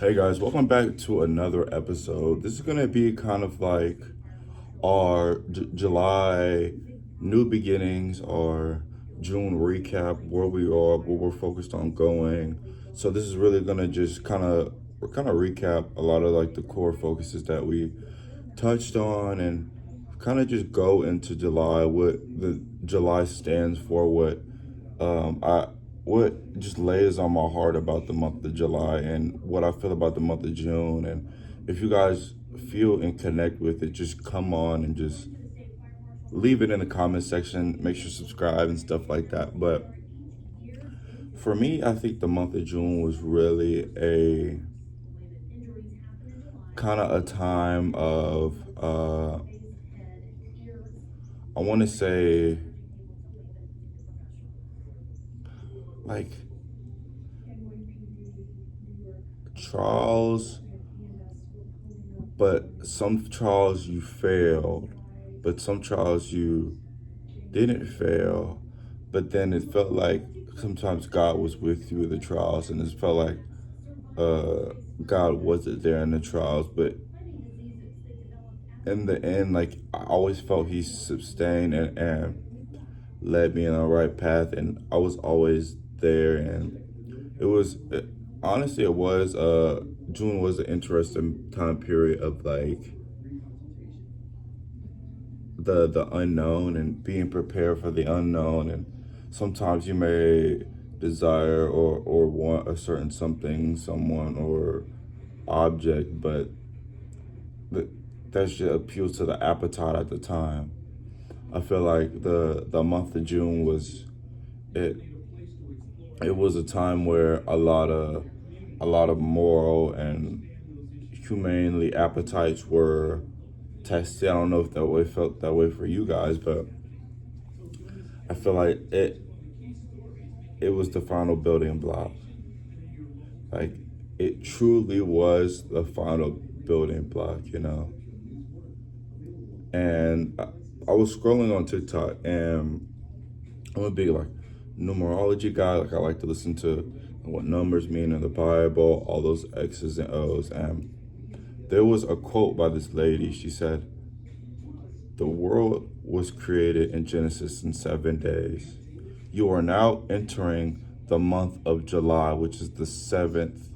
Hey guys, welcome back to another episode. This is going to be kind of like our July new beginnings, our June recap, where we are, where we're focused on going. So this is really going to just kind of recap a lot of like the core focuses that we touched on and kind of just go into July, what the July stands for, I what just lays on my heart about the month of July and what I feel about the month of June. And if you guys feel and connect with it, just come on and just leave it in the comment section. Make sure to subscribe and stuff like that. But for me, I think the month of June was really a kind of a time of I want to say like trials, but some trials you failed, but some trials you didn't fail. But then it felt like sometimes God was with you in the trials, and it felt like uh, God wasn't there in the trials. But in the end, like I always felt He sustained and led me in the right path, and I was always there. And it was honestly, it was June was an interesting time period of like the unknown and being prepared for the unknown. And sometimes you may desire or want a certain something, someone, or object, but th- that just appeals to the appetite at the time. I feel like the month of June was it it was a time where a lot of moral and humanely appetites were tested. I don't know if that way felt that way for you guys, but I feel like it was the final building block. Like it truly was the final building block. And I was scrolling on TikTok, and I'm a big like numerology guy. Like I like to listen to what numbers mean in the Bible, all those X's and O's. And there was a quote by this lady. She said, "The world was created in Genesis in 7 days. You are now entering the month of July, which is the seventh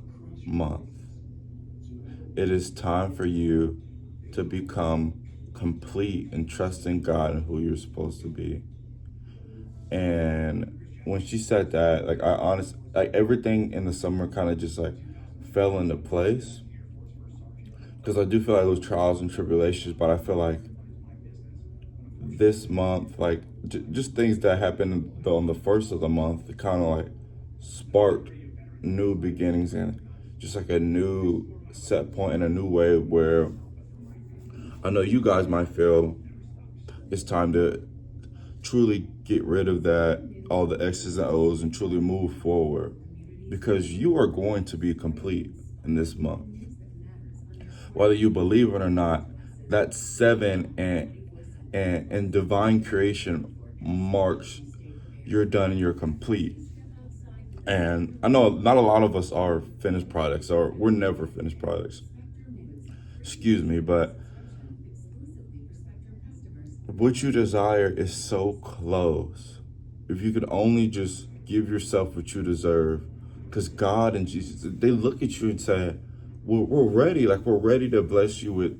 month. It is time for you to become complete and trust in God and who you're supposed to be." And when she said that, like like everything in the summer kind of just like fell into place. Because I do feel like those trials and tribulations, but I feel like this month, like just things that happened on the first of the month, it kind of like sparked new beginnings and just like a new set point in a new way where I know you guys might feel it's time to truly get rid of that, all the X's and O's, and truly move forward because you are going to be complete in this month. Whether you believe it or not, that seven and divine creation marks you're done and you're complete. And I know not a lot of us are finished products, or we're never finished products. Excuse me, but what you desire is so close. If you could only just give yourself what you deserve, because God and Jesus, they look at you and say, we're ready. Like, we're ready to bless you with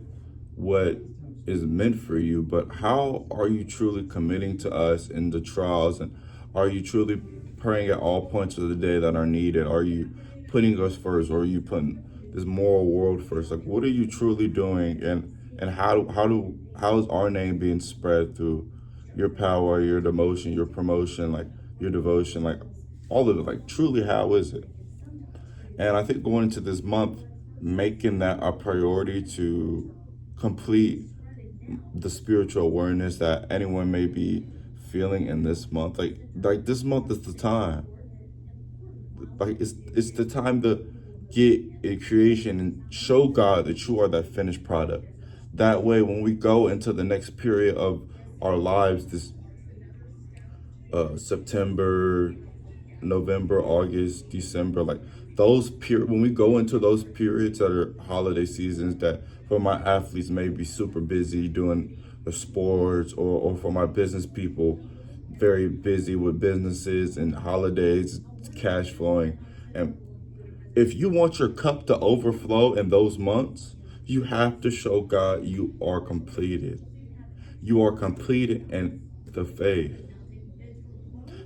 what is meant for you. But how are you truly committing to us in the trials? And are you truly praying at all points of the day that are needed? Are you putting us first, or are you putting this moral world first? Like, what are you truly doing? And how is our name being spread through your power, your demotion, your promotion, like your devotion, like all of it? Like, truly, how is it? And I think going into this month, making that a priority to complete the spiritual awareness that anyone may be feeling in this month. Like this month is the time. Like it's the time to get a creation and show God that you are that finished product. That way, when we go into the next period of our lives, this September, November, August, December, like when we go into those periods that are holiday seasons, that for my athletes may be super busy doing the sports, or for my business people very busy with businesses and holidays, cash flowing. And if you want your cup to overflow in those months, you have to show God you are completed. You are completed in the faith.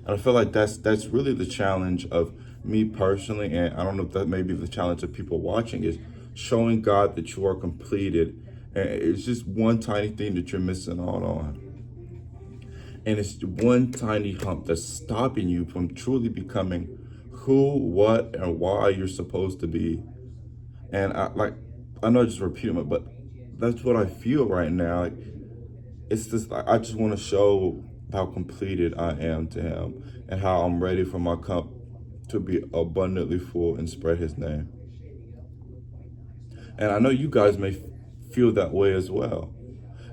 And I feel like that's really the challenge of me personally, and I don't know if that may be the challenge of people watching, is showing God that you are completed. And it's just one tiny thing that you're missing out on. And it's one tiny hump that's stopping you from truly becoming who, what, and why you're supposed to be. And I know I just repeating it, but that's what I feel right now. It's just, I just want to show how completed I am to Him, and how I'm ready for my cup to be abundantly full and spread His name. And I know you guys may feel that way as well.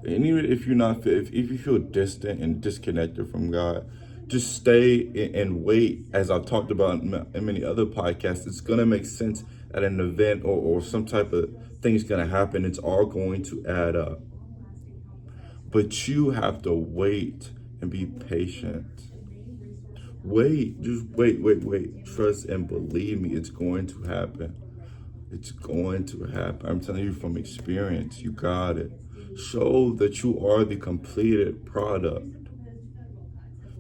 And even if you're not, if you feel distant and disconnected from God, just stay and wait. As I've talked about in many other podcasts, it's going to make sense at an event, or some type of thing's going to happen. It's all going to add up. But you have to wait and be patient. Wait, just wait. Trust and believe me, it's going to happen. It's going to happen. I'm telling you from experience, you got it. Show that you are the completed product.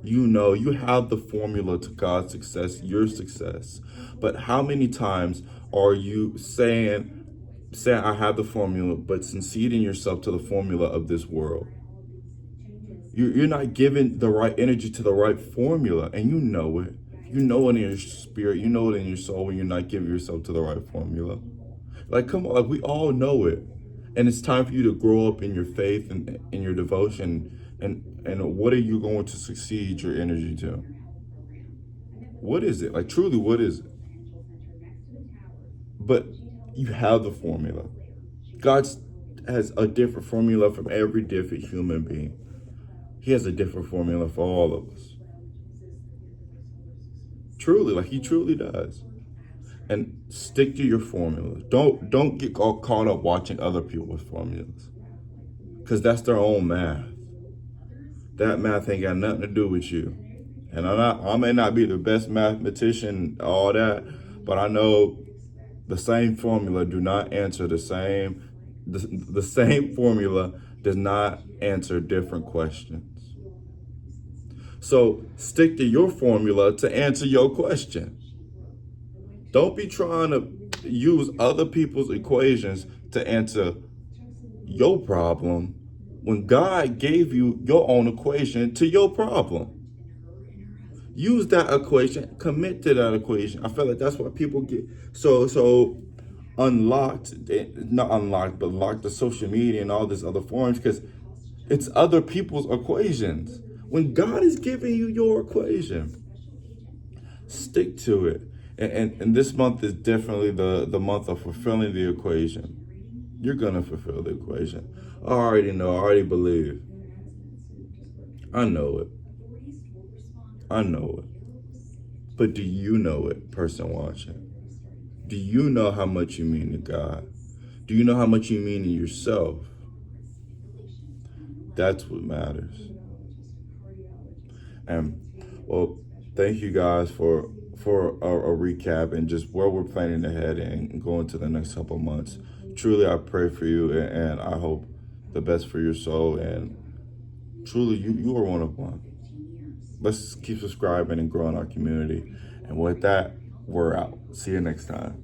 You know, you have the formula to God's success, your success. But how many times are you saying I have the formula, but conceding yourself to the formula of this world? You're not giving the right energy to the right formula, and you know it. You know it in your spirit. You know it in your soul when you're not giving yourself to the right formula. Like, come on, like, we all know it. And it's time for you to grow up in your faith and in your devotion. And what are you going to succeed your energy to? What is it? Like, truly, what is it? But you have the formula. God has a different formula from every different human being. He has a different formula for all of us. Truly, like, He truly does. And stick to your formula. Don't get all caught up watching other people's formulas, because that's their own math. That math ain't got nothing to do with you. And I may not be the best mathematician, all that, but I know the same formula do not answer the same. The same formula does not answer different questions. So stick to your formula to answer your question. Don't be trying to use other people's equations to answer your problem when God gave you your own equation to your problem. Use that equation, commit to that equation. I feel like that's why people get so unlocked, not unlocked, but locked to social media and all these other forms, because it's other people's equations. When God is giving you your equation, stick to it. And this month is definitely the month of fulfilling the equation. You're going to fulfill the equation. I already know. I already believe. I know it. I know it. But do you know it, person watching? Do you know how much you mean to God? Do you know how much you mean to yourself? That's what matters. And, well, thank you guys for a recap and just where we're planning ahead and going to the next couple of months. Truly, I pray for you, and I hope the best for your soul. And truly, you are one of one. Let's keep subscribing and growing our community. And with that, we're out. See you next time.